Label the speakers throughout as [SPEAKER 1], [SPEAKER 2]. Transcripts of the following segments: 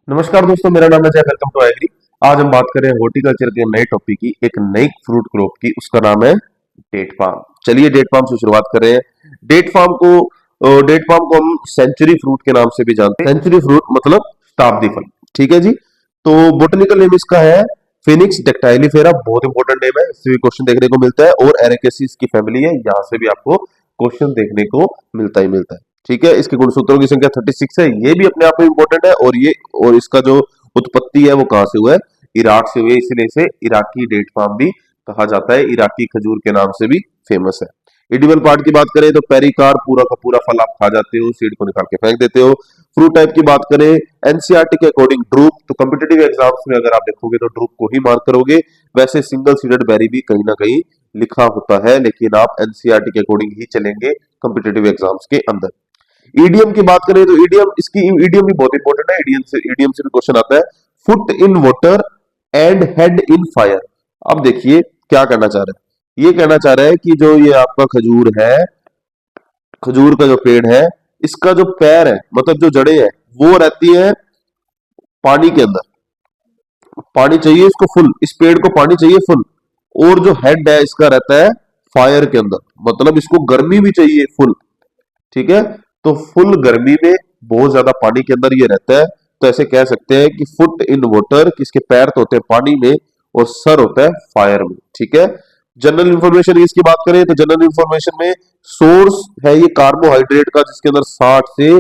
[SPEAKER 1] नमस्कार दोस्तों, मेरा नाम है जय। Welcome to agri. आज हम बात करें हॉर्टिकल्चर के नए टॉपिक की, एक नई फ्रूट क्रॉप की। उसका नाम है डेट पाम। चलिए डेट पाम से शुरुआत कर रहे हैं। डेट पाम को हम सेंचुरी फ्रूट के नाम से भी जानते हैं। सेंचुरी फ्रूट मतलब शताब्दी फल। ठीक है जी। तो बोटनिकल नेम इसका है फिनिक्स डेक्टाइलिफेरा। बहुत इंपॉर्टेंट नेम है, इससे भी क्वेश्चन देखने को मिलता है। और एरेकेसी की फैमिली है, यहाँ से भी आपको क्वेश्चन देखने को मिलता ही मिलता है। ठीक है। इसके गुणसूत्रों की संख्या 36 है, ये भी अपने आप में इंपॉर्टेंट है। और इसका जो उत्पत्ति है वो कहाँ से हुआ है? इराक से हुई है, इसलिए इसे इराकी डेट पाम भी कहा जाता है। इराकी खजूर के नाम से भी फेमस है। एडिबल पार्ट की बात करें तो पेरिकार, पूरा का पूरा फल आप खा जाते हो, सीड को निकाल के फेंक देते हो। फ्रूट टाइप की बात करें एनसीईआरटी के अकॉर्डिंग ड्रूप, तो कॉम्पिटेटिव एग्जाम्स में अगर आप देखोगे तो ड्रूप को ही मार्क करोगे। वैसे सिंगल सीडेड बेरी भी कहीं ना कहीं लिखा होता है, लेकिन आप एनसीईआरटी के अकॉर्डिंग ही चलेंगे कॉम्पिटेटिव एग्जाम्स के अंदर। ईडीएम की बात करें तो ईडीएम भी बहुत इंपॉर्टेंट है। ईडीएम से भी क्वेश्चन आता है। Foot in water and head in fire. अब देखिए क्या कहना चाह रहा है। ये कहना चाह रहा है कि जो ये आपका खजूर है, खजूर का जो पेड़ है, इसका जो पैर है मतलब जो जड़ें हैं वो रहती है पानी के अंदर। पानी चाहिए इसको फुल, इस पेड़ को पानी चाहिए फुल। और जो हेड है इसका रहता है फायर के अंदर, मतलब इसको गर्मी भी चाहिए फुल। ठीक है। तो फुल गर्मी में बहुत ज्यादा पानी के अंदर ये रहता है। तो ऐसे कह सकते हैं कि फुट इन वाटर, किसके पैर तो होते हैं पानी में और सर होता है फायर में। ठीक है। जनरल इंफॉर्मेशन इसकी बात करें तो जनरल इंफॉर्मेशन में सोर्स है ये कार्बोहाइड्रेट का, जिसके अंदर 60 से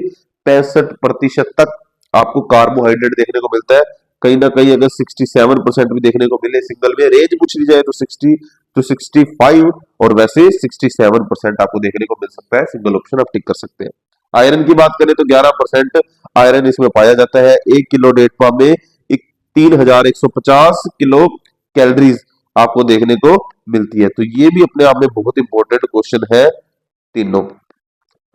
[SPEAKER 1] 65% तक आपको कार्बोहाइड्रेट देखने को मिलता है। कहीं ना कहीं अगर 67% भी देखने को मिले सिंगल में, रेंज पूछ ली जाए तो 60 टू 65, और वैसे 67% आपको देखने को मिल सकता है। सिंगल ऑप्शन आप टिक कर सकते हैं। आयरन की बात करें तो 11% आयरन इसमें पाया जाता है। 1 किलो डेट पाम में 3150 किलो कैलोरीज आपको देखने को मिलती है। तो ये भी अपने आप में बहुत इंपॉर्टेंट क्वेश्चन है तीनों,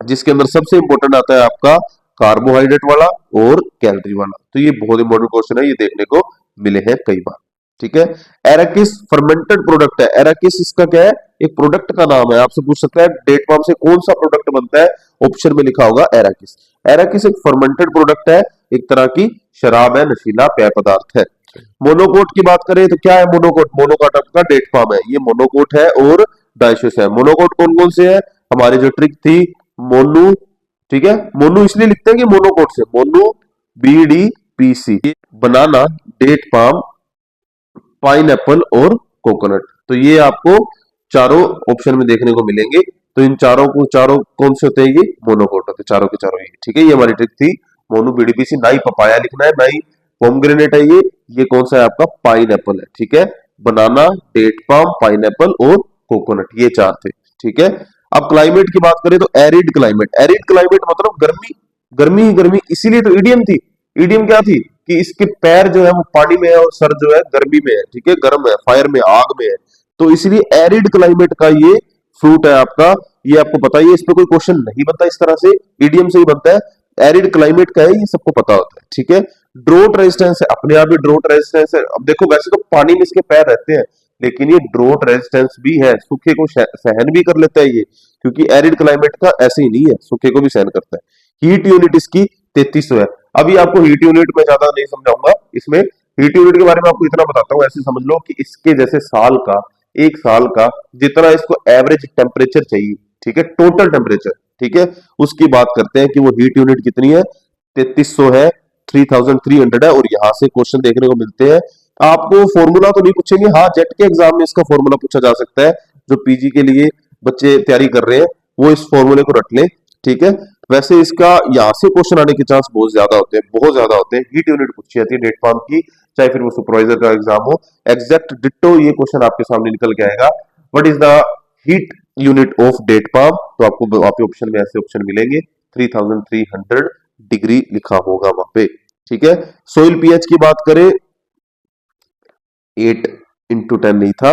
[SPEAKER 1] जिसके अंदर सबसे इंपॉर्टेंट आता है आपका कार्बोहाइड्रेट वाला और कैलोरी वाला। तो ये बहुत इंपॉर्टेंट क्वेश्चन है, ये देखने को मिले हैं कई बार। ठीक है। एराकिस फर्मेंटेड प्रोडक्ट है। एराकिस इसका क्या है? एक प्रोडक्ट का नाम है। आपसे पूछ सकता है डेट पाम से कौन सा प्रोडक्ट बनता है, ऑप्शन में लिखा होगा एराकिस। एराकिस एक फर्मेंटेड प्रोडक्ट है, एक तरह की शराब है, नशीला पेय पदार्थ है। मोनोकोट की बात करें तो क्या है? मोनोकोट, मोनोकोट आपका डेट पाम है, ये मोनोकोट है और डाइशस है। मोनोकोट कौन कौन से है? हमारी जो ट्रिक थी मोनू। ठीक है। मोनू इसलिए लिखते हैं कि मोनोकोट से, मोनू, BDPC, बनाना, डेट पाम, पाइन एप्पल और कोकोनट। तो ये आपको चारों ऑप्शन में देखने को मिलेंगे। तो इन चारों कौन से होते हैं? ये मोनोकोट होते हैं, चारों के चारों। ये ठीक है, ये हमारी ट्रिक थी। मोनू, BDPC, ना ही पपाया लिखना है, ना ही पोमग्रेनेट है। ये कौन सा है आपका? पाइन एप्पल है। ठीक है। बनाना, डेट पाम, पाइन एप्पल और कोकोनट, ये चार थे। ठीक है। अब क्लाइमेट की बात करें तो एरिड क्लाइमेट। एरिड क्लाइमेट मतलब गर्मी, गर्मी ही गर्मी, इसीलिए तो ईडीएम थी। ईडीएम क्या थी कि इसके पैर जो है वो पानी में है और सर जो है गर्मी में है। ठीक है, गर्म है, फायर में, आग में है। तो इसलिए एरिड क्लाइमेट का ये फ्रूट है आपका। ये आपको पता ही है, इस पे कोई क्वेश्चन नहीं बनता इस तरह से, ईडीएम से ही बनता है। एरिड क्लाइमेट का है, ये सबको पता होता है। ठीक है। ड्रोट रेजिस्टेंस है, अपने आप ही ड्रोट रेजिस्टेंस है। अब देखो वैसे तो पानी में इसके पैर रहते हैं, लेकिन ये ड्रोट रेजिस्टेंस भी है, सूखे को सहन भी कर लेता है ये, क्योंकि एरिड क्लाइमेट का ऐसे ही नहीं है, सूखे को भी सहन करता है। हीट यूनिट इसकी 3300 है। अभी आपको हीट यूनिट में ज्यादा नहीं समझाऊंगा, इसमें हीट यूनिट के बारे में आपको इतना बताता हूँ। ऐसे समझ लो कि इसके जैसे साल का, एक साल का जितना इसको एवरेज टेम्परेचर चाहिए, ठीक है, टोटल टेम्परेचर, ठीक है, उसकी बात करते हैं कि वो हीट यूनिट कितनी है? 3300 है, 3300 है। और यहां से क्वेश्चन देखने को मिलते हैं। आपको फॉर्मूला तो नहीं पूछेंगे, हाँ जेट के एग्जाम में इसका फॉर्मूला पूछा जा सकता है। जो पीजी के लिए बच्चे तैयारी कर रहे हैं वो इस फॉर्मूले को रट लें। ठीक है। वैसे इसका यहाँ से क्वेश्चन आने के चांस बहुत ज्यादा होते हैं, बहुत ज्यादा होते हैं। हीट यूनिट पूछी जाती है डेट पाम की, चाहे फिर वो सुपरवाइजर का एग्जाम हो। एग्जैक्ट डिट्टो ये क्वेश्चन आपके सामने निकल के आएगा। What is the heat unit of date palm? तो आपको वहां पे ऑप्शन में ऐसे ऑप्शन मिलेंगे, 3300 डिग्री लिखा होगा वहां पे। ठीक है। सोइल पीएच की बात करें, 8/10 नहीं था,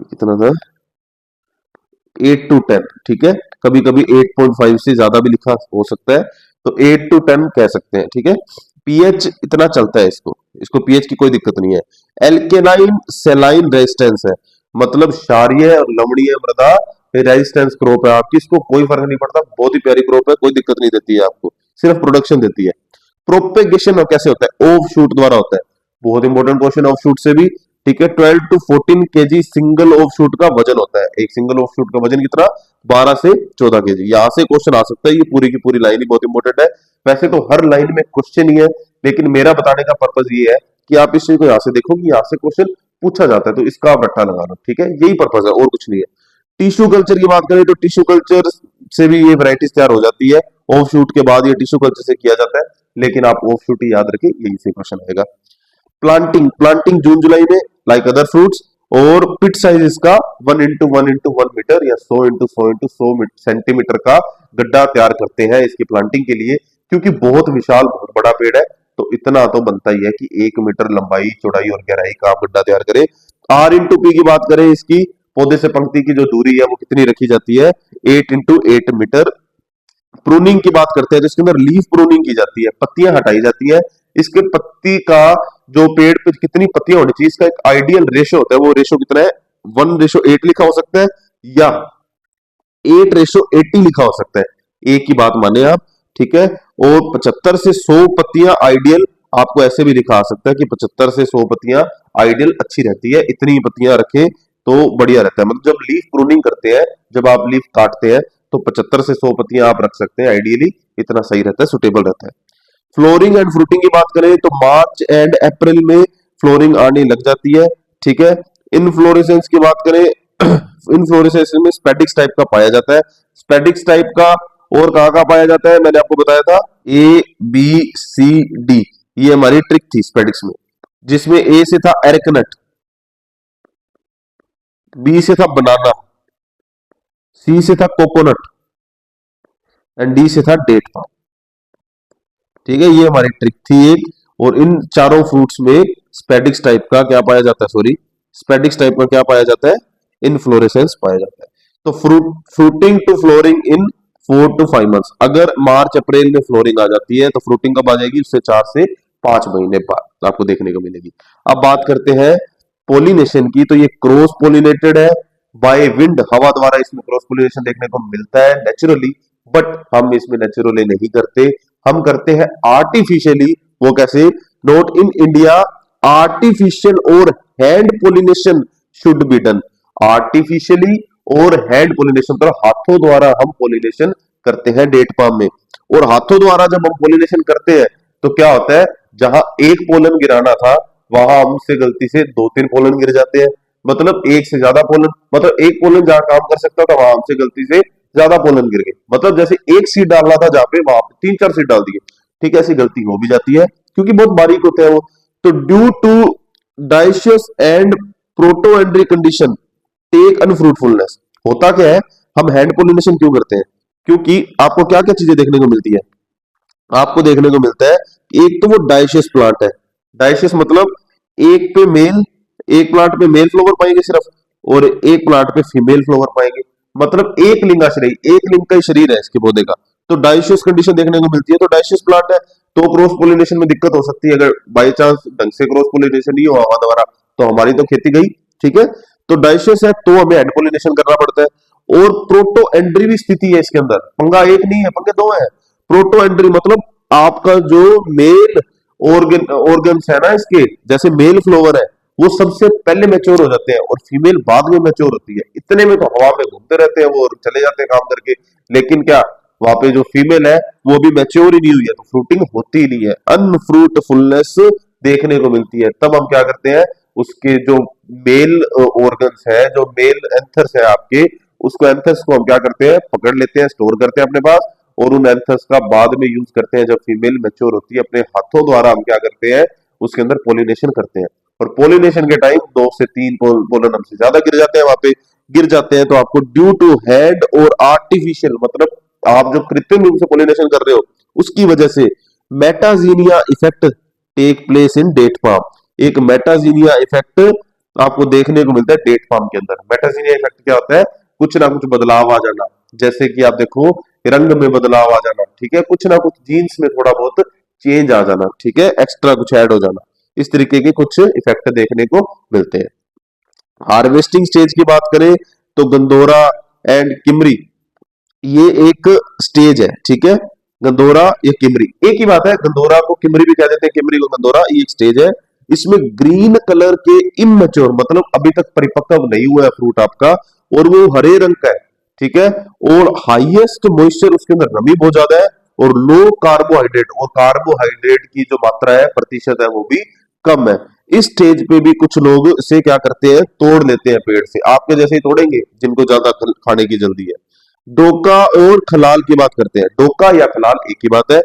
[SPEAKER 1] कितना था? 8 to 10। ठीक है। कभी कभी 8.5 से ज्यादा भी लिखा हो सकता है, तो 8 to 10 कह सकते हैं। ठीक है। पीएच इतना चलता है, इसको इसको पीएच की कोई दिक्कत नहीं है। एल्केनाइन सेलाइन रेजिस्टेंस है, मतलब क्षारीय और लवणीय मृदा रेजिस्टेंस क्रॉप है आपकी। इसको कोई फर्क नहीं पड़ता, बहुत ही प्यारी क्रॉप है, कोई दिक्कत नहीं देती है आपको, सिर्फ प्रोडक्शन देती है। प्रोपेगेशन कैसे होता है? ऑफ शूट द्वारा होता है। बहुत इंपॉर्टेंट क्वेश्चन ऑफ शूट से भी, ठीक है। 12 to 14 KG single of shoot का वजन होता है। एक सिंगल ऑफ शूट का वजन कितना? 12 से 14 केजी। यहां से क्वेश्चन आ सकता है, ये पूरी की पूरी लाइन ही बहुत इंपॉर्टेंट है। वैसे तो हर लाइन में क्वेश्चन ही है, लेकिन मेरा बताने का पर्पज ये है कि आप इस चीज को यहां से देखो कि यहां से क्वेश्चन पूछा जाता है, तो इसका आप रट्टा लगा लो, ठीक है। यही पर्पज है और कुछ नहीं है। टिश्यू कल्चर की बात करें तो टिश्यू कल्चर से भी ये वैरायटीज तैयार हो जाती है। ऑफ शूट के बाद ये टिश्यू कल्चर से किया जाता है, लेकिन आप ऑफ शूट ही याद रखें, यही से क्वेश्चन आएगा। प्लांटिंग, प्लांटिंग जून जुलाई में लाइक अदर फ्रूट्स, और पिट साइज इसका 1 into 1 into 1 मीटर या 100 into 100 into 100 सेंटीमीटर का गड्ढा तैयार करते हैं इसकी प्लांटिंग के लिए, क्योंकि बहुत विशाल बहुत बड़ा पेड़ है, तो इतना तो बनता ही है कि 1 मीटर लंबाई चौड़ाई और गहराई का आप गड्ढा तैयार करें। R/P की बात करें, इसकी पौधे से पंक्ति की जो दूरी है वो कितनी रखी जाती है? 8 into 8 मीटर। प्रूनिंग की बात करते हैं तो इसके अंदर लीफ प्रूनिंग की जाती है, पत्तियां हटाई जाती है। इसके पत्ती का जो पेड़ पे कितनी पत्तियां होनी चाहिए, इसका एक आइडियल रेशो होता है। वो रेशो कितना है? 1:8 लिखा हो सकता है या 8:80 लिखा हो सकता है। एक ही बात माने आप, ठीक है। और 75 से 100 पत्तियां आइडियल, आपको ऐसे भी लिखा आ सकता है कि 75 से 100 पत्तियां आइडियल अच्छी रहती है। इतनी पत्तियां रखें तो बढ़िया रहता है। मतलब जब लीफ प्रूनिंग करते हैं, जब आप लीफ काटते हैं, तो 75 से 100 पत्तियां आप रख सकते हैं आइडियली, इतना सही रहता है, सुटेबल रहता है। फ्लोरिंग एंड फ्रूटिंग की बात करें तो मार्च एंड अप्रैल में फ्लोरिंग आने लग जाती है, ठीक है। इनफ्लोरेसेंस की बात करें इनफ्लोरेसेंस में स्पेडिक्स टाइप का पाया जाता है। स्पेडिक्स टाइप का और कहाँ पाया जाता है? मैंने आपको बताया था ABCD, ये हमारी ट्रिक थी स्पेडिक्स में, जिसमें ए से था एरकनट, बी से था बनाना, सी से था कोकोनट एंड डी से था डेट पाम, ठीक है। ये हमारी ट्रिक थी एक। और इन चारों फ्रूट्स में स्पेडिक्स टाइप का क्या पाया जाता है? सॉरी, स्पेडिक्स टाइप का क्या पाया जाता है? इनफ्लोरेसेंस पाया जाता है। तो fruiting to flowering in 4 to 5 months. अगर मार्च अप्रैल में फ्लोरिंग आ जाती है तो फ्रूटिंग कब आ जाएगी? उससे 4 से 5 महीने बाद आपको देखने को मिलेगी। अब बात करते हैं पोलिनेशन की, तो ये क्रॉस पोलिनेटेड है बाय विंड, हवा द्वारा इसमें क्रॉस पोलिनेशन देखने को मिलता है नेचुरली, बट हम इसमें नेचुरली नहीं करते, हम करते हैं आर्टिफिशियली। वो कैसे? नोट इन इंडिया आर्टिफिशियल और hand pollination should be done. Artificially और हैंड पोलिनेशन, तो हाथों द्वारा हम पोलिनेशन करते हैं डेट पाम में। और हाथों द्वारा जब हम पोलिनेशन करते हैं तो क्या होता है? जहां एक पोलन गिराना था, वहां हमसे गलती से 2-3 पोलन गिर जाते हैं। मतलब एक से ज्यादा पोलन, मतलब एक पोलन जहां काम कर सकता था, वहां हमसे गलती से ज्यादा पोलन गिर गए। मतलब जैसे एक सीड डालना था जहां पे, वहां पे 3-4 सीड डाल दिए, ठीक है। ऐसी गलती हो भी जाती है क्योंकि बहुत बारीक होते हैं वो। तो due to dioecious and protandry condition take unfruitfulness, होता क्या है? हम हैंड पोलिनेशन क्यों करते हैं? क्योंकि आपको क्या क्या चीजें देखने को मिलती है? आपको देखने को मिलता है एक तो वो डाइशियस प्लांट है। डाइशियस मतलब एक पे मेल, एक प्लांट पे मेल फ्लावर पाएंगे सिर्फ, और एक प्लांट पे फीमेल फ्लावर पाएंगे। मतलब एक लिंगाश्रयी, एक लिंग का ही शरीर है इसके पौधे का, तो डाइशियस कंडीशन देखने को मिलती है। तो डाइशियस प्लांट है तो क्रॉस पोलिनेशन में दिक्कत हो सकती है। अगर बाई चांस ढंग से क्रॉस पोलिनेशन नहीं हुआ हवा द्वारा, तो हमारी तो खेती गई, ठीक है। तो डाइशियस है तो हमें हैंड पोलिनेशन करना पड़ता है। और प्रोटो एंड्री भी स्थिति है इसके अंदर, पंगा एक नहीं है, पंगे दो है। प्रोटो एंड्री मतलब आपका जो मेल ऑर्गन्स है ना इसके, जैसे मेल फ्लावर है वो सबसे पहले मैच्योर हो जाते हैं और फीमेल बाद में मैच्योर होती है। इतने में तो हवा में घूमते रहते हैं वो और चले जाते हैं काम करके, लेकिन क्या वहां पे जो फीमेल है वो भी मैच्योर ही नहीं हुई है, तो फ्रूटिंग होती ही नहीं है, अनफ्रूटफुलनेस देखने को मिलती है। तब हम क्या करते हैं, उसके जो मेल ऑर्गन्स है, जो मेल एंथर्स है आपके, उसको एंथर्स को हम क्या करते हैं, पकड़ लेते हैं, स्टोर करते हैं अपने पास, और उन एंथर्स का बाद में यूज करते हैं। जब फीमेल मैच्योर होती है, अपने हाथों द्वारा हम क्या करते हैं, उसके अंदर पोलिनेशन करते हैं। और पोलिनेशन के टाइम 2 से 3 पोलन हमसे ज्यादा गिर जाते हैं, वहां पे गिर जाते हैं, तो आपको ड्यू टू हैंड और आर्टिफिशियल, मतलब आप जो कृत्रिम रूप से पोलिनेशन कर रहे हो उसकी वजह से metaxenia effect take place in date palm. एक मेटाजीनिया इफेक्ट आपको देखने को मिलता है डेट पाम के अंदर। मेटाजीनिया इफेक्ट क्या होता है? कुछ ना कुछ बदलाव आ जाना, जैसे कि आप देखो रंग में बदलाव आ जाना, ठीक है, कुछ ना कुछ जीन्स में थोड़ा बहुत चेंज आ जाना, ठीक है, एक्स्ट्रा कुछ ऐड हो जाना, इस तरीके के कुछ इफेक्ट देखने को मिलते हैं। हार्वेस्टिंग स्टेज की बात करें तो गंदोरा एंड किमरी ये एक स्टेज है, ठीक है। गंदौरा या किमरी, एक ही बात है, गंदौरा को किमरी भी कह देते हैं, किमरी को गंदौरा, ये एक स्टेज है। इसमें ग्रीन कलर के इमेच्योर, मतलब अभी तक परिपक्व नहीं हुआ है फ्रूट आपका, और वो हरे रंग का है, ठीक है। और हाईएस्ट मॉइस्चर उसके अंदर, नमी बहुत ज्यादा है, और लो कार्बोहाइड्रेट, और कार्बोहाइड्रेट की जो मात्रा है, प्रतिशत है, वो भी कम है। इस स्टेज पे भी कुछ लोग इसे क्या करते हैं, तोड़ लेते हैं पेड़ से, आपके जैसे ही तोड़ेंगे जिनको ज्यादा खाने की जल्दी है। डोका और खलाल की बात करते हैं, डोका या खलाल एक ही बात है।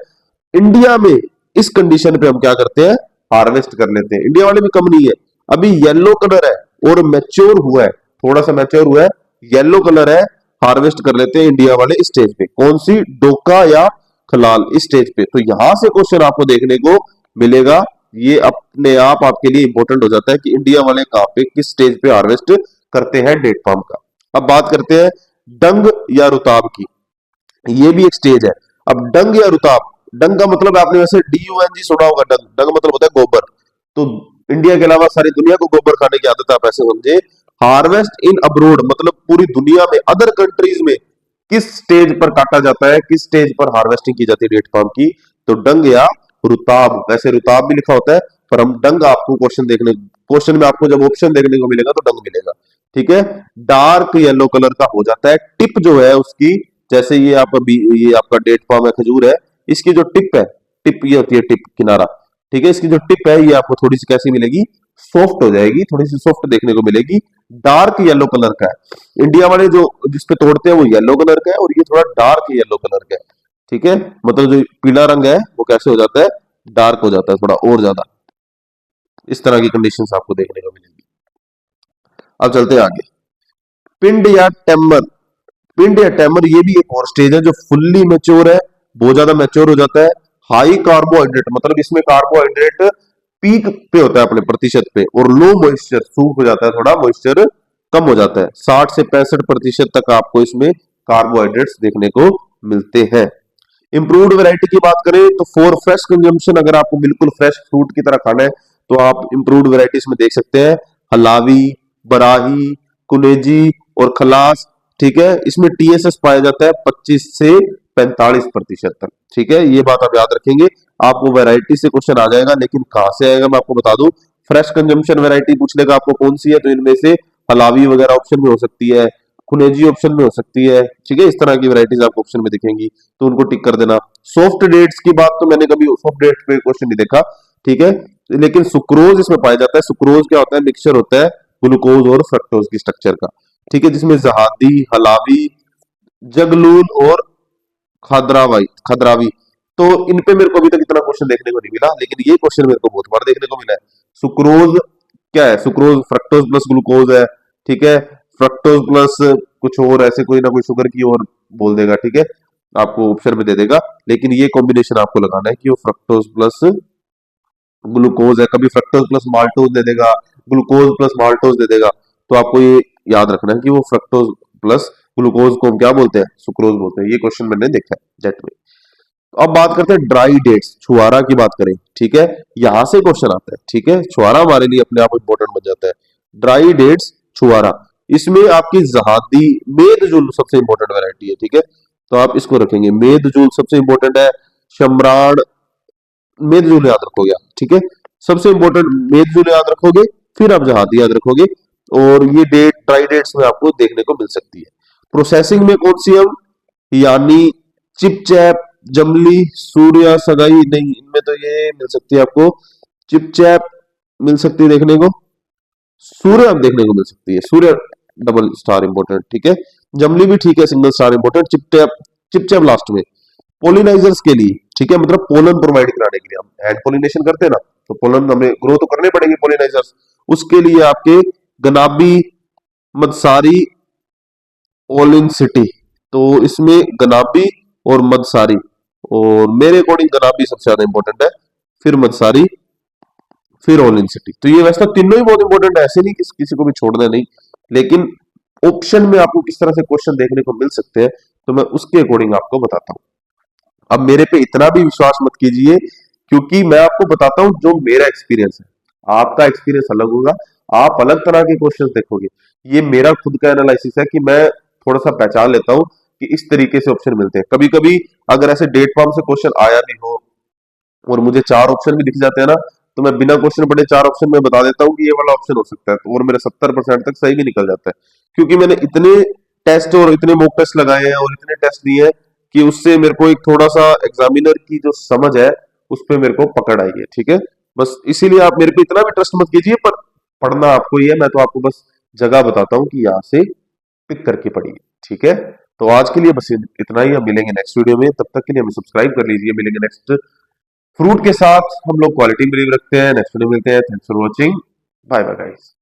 [SPEAKER 1] इंडिया में इस कंडीशन पे हम क्या करते हैं, हार्वेस्ट कर लेते हैं, इंडिया वाले भी कम नहीं है। अभी येलो कलर है और मैच्योर हुआ है, थोड़ा सा मैच्योर हुआ है, येलो कलर है, हार्वेस्ट कर लेते हैं इंडिया वाले इस स्टेज पे। कौन सी, डोका या खलाल, इस स्टेज पे। तो यहां से क्वेश्चन आपको देखने को मिलेगा, ये अपने आप आपके लिए इंपॉर्टेंट हो जाता है कि इंडिया वाले कहां पे, किस स्टेज पे हार्वेस्ट करते हैं डेट पाम का। अब बात करते हैं डंग या रुताब की, ये भी एक स्टेज है। अब डंग या रुताब, डंग का मतलब आपने वैसे DUNG सुना होगा, डंग, डंग मतलब होता है गोबर। तो इंडिया के अलावा सारी दुनिया को गोबर खाने की आदत है, आप ऐसे समझे। हार्वेस्ट इन अब्रोड मतलब पूरी दुनिया में, अदर कंट्रीज में किस स्टेज पर काटा जाता है, किस स्टेज पर हार्वेस्टिंग की जाती है डेट पाम की, तो डंग या रुताब। वैसे रुताब भी लिखा होता है, पर हम डंग, आपको क्वेश्चन में आपको जब ऑप्शन देखने को मिलेगा तो डंग मिलेगा, ठीक है। डार्क येलो कलर का हो जाता है, टिप जो है उसकी, जैसे ये आपका ये आपका डेट पाम है, खजूर है, इसकी जो टिप है, टिप ये होती है, टिप किनारा, ठीक है, इसकी जो टिप है ये आपको थोड़ी सी कैसी मिलेगी, सॉफ्ट हो जाएगी, थोड़ी सी सॉफ्ट देखने को मिलेगी, डार्क येलो कलर का है। इंडिया वाले जो जिसपे तोड़ते हैं वो येलो कलर का है, और ये थोड़ा डार्क येलो कलर का है, ठीक है। मतलब जो पीला रंग है वो कैसे हो जाता है, डार्क हो जाता है थोड़ा और ज्यादा। इस तरह की कंडीशंस आपको देखने को मिलेगी। अब चलते हैं आगे, पिंड या टेमर, पिंड या टेमर ये भी एक और स्टेज है जो फुल्ली मेच्योर है, बहुत ज्यादा मेच्योर हो जाता है। हाई कार्बोहाइड्रेट मतलब इसमें कार्बोहाइड्रेट पीक पे होता है अपने प्रतिशत पे, और लो मॉइस्चर, सूख हो जाता है, थोड़ा मॉइस्चर कम हो जाता है, 60 से 65% तक आपको इसमें कार्बोहाइड्रेट्स देखने को मिलते हैं। इंप्रूव्ड वैरायटी की बात करें तो फॉर फ्रेश कंजम्पशन, अगर आपको बिल्कुल फ्रेश फ्रूट की तरह खाना है तो आप इंप्रूव्ड वैरायटीज में देख सकते हैं, हलावी, बराही, कुलेजी और खलास, ठीक है। इसमें TSS पाया जाता है 25 से 45% तक, ठीक है, ये बात आप याद रखेंगे। आपको वैरायटी से क्वेश्चन आ जाएगा, लेकिन कहां से आएगा मैं आपको बता दूं। फ्रेश कंजम्पशन वैरायटी पूछ लेगा आपको कौन सी है, तो इनमें से हलावी वगैरह ऑप्शन में हो सकती है, खुनेजी ऑप्शन में हो सकती है, ठीक है, इस तरह की वैरायटीज आपको ऑप्शन में दिखेंगी, तो उनको टिक कर देना। सॉफ्ट डेट्स की बात तो मैंने कभी सॉफ्ट डेट्स पे क्वेश्चन नहीं देखा, ठीक है, लेकिन सुक्रोज इसमें पाया जाता है। सुक्रोज क्या होता है, मिक्सचर होता है ग्लूकोज और फ्रक्टोज की स्ट्रक्चर का, ठीक है, जिसमें जहादी, हलावी, जगलून और खदरावी। तो इन पे मेरे को अभी तक इतना क्वेश्चन देखने को नहीं मिला, लेकिन ये क्वेश्चन मेरे को बहुत बार देखने को मिला है। सुक्रोज क्या है, सुक्रोज फ्रक्टोज प्लस ग्लूकोज है, ठीक है, फ्रक्टोज प्लस कुछ और ऐसे कोई ना कोई शुगर की और बोल देगा, ठीक है, आपको ऑप्शन में दे देगा, लेकिन ये कॉम्बिनेशन आपको लगाना है कि वो फ्रक्टोज प्लस ग्लूकोज है, कभी फ्रक्टोज प्लस माल्टोज दे देगा, ग्लूकोज प्लस माल्टोज दे देगा, तो आपको ये याद रखना है कि वो फ्रक्टोज प्लस ग्लूकोज को हम क्या बोलते हैं, सुक्रोज बोलते हैं। ये क्वेश्चन मैंने देखा है जेट में। तो अब बात करते हैं ड्राई डेट्स, छुआरा की बात करें, ठीक है, यहां से क्वेश्चन आता है, ठीक है, छुआरा हमारे लिए अपने आप इंपॉर्टेंट बन जाता है। ड्राई डेट्स, छुआरा, इसमें आपकी जहादी, मेदजुल सबसे इंपॉर्टेंट वैरायटी है, ठीक है, तो आप इसको रखेंगे, मेदजुल सबसे इंपॉर्टेंट है। शमरान, मेदजुल याद रखोगे आप, ठीक है, सबसे इंपॉर्टेंट मेदजुल याद रखोगे, फिर आप जहादी याद रखोगे, और ये डेट ड्राई डेट्स में आपको देखने को मिल सकती है। प्रोसेसिंग में कौन सी हम, यानी चिपचैप, जमली, सूर्या, सगाई, नहीं, इनमें तो ये मिल सकती है आपको, चिपचैप मिल सकती है देखने को, सूर्य देखने को मिल सकती है, सूर्य डबल स्टार इंपॉर्टेंट, ठीक है, जमली भी ठीक है, सिंगल स्टार इंपॉर्टेंट, चिपचैप, चिपचैप लास्ट में। पोलिनाइजर्स के लिए, ठीक है, मतलब पोलन प्रोवाइड कराने के लिए, हम हैंड पोलिनेशन करते हैं ना, तो पोलन हमें ग्रो तो करने पड़ेंगे पोलिनाइजर्स, उसके लिए आपके गनाबी, मदसारी, ओलिन सिटी, तो इसमें गनाबी और मदसारी, और मेरे अकॉर्डिंग गनाबी सबसे ज्यादा इंपॉर्टेंट है, फिर मदसारी, फिर ओलिन सिटी। तो ये वैसे तो तीनों ही बहुत इंपॉर्टेंट है, ऐसे नहीं कि किसी को भी छोड़ना नहीं, लेकिन ऑप्शन में आपको किस तरह से क्वेश्चन देखने को मिल सकते हैं, तो मैं उसके अकॉर्डिंग आपको बताता हूं। अब मेरे पे इतना भी विश्वास मत कीजिए, क्योंकि मैं आपको बताता हूं जो मेरा एक्सपीरियंस है, आपका एक्सपीरियंस अलग होगा, आप अलग तरह के क्वेश्चंस देखोगे। ये मेरा खुद का एनालिसिस है कि मैं थोड़ा सा पहचान लेता हूं कि इस तरीके से ऑप्शन मिलते हैं। कभी कभी अगर ऐसे डेट फार्म से क्वेश्चन आया भी हो और मुझे चार ऑप्शन भी दिख जाते हैं ना, तो मैं बिना क्वेश्चन पढ़े चार ऑप्शन में बता देता हूँ कि ये वाला ऑप्शन हो सकता है, तो और मेरा 70% तक सही भी निकल जाता है, क्योंकि मैंने इतने टेस्ट और इतने मॉक टेस्ट लगाए हैं और इतने टेस्ट दिए हैं कि उससे मेरे को एक थोड़ा सा एग्जामिनर की जो समझ है उस पर मेरे को पकड़ आई है। ठीक है, बस इसीलिए आप मेरे पे इतना भी ट्रस्ट मत कीजिए, पर पढ़ना आपको ही है, मैं तो आपको बस जगह बताता हूँ कि यहाँ से पिक करके पढ़िए। ठीक है, तो आज के लिए बस इतना ही, हम मिलेंगे नेक्स्ट वीडियो में, तब तक के लिए हमें सब्सक्राइब कर लीजिए। मिलेंगे नेक्स्ट फ्रूट के साथ, हम लोग क्वालिटी बिलीव रखते हैं। नेक्स्ट वीडियो मिलते हैं। Thanks for watching, bye bye guys.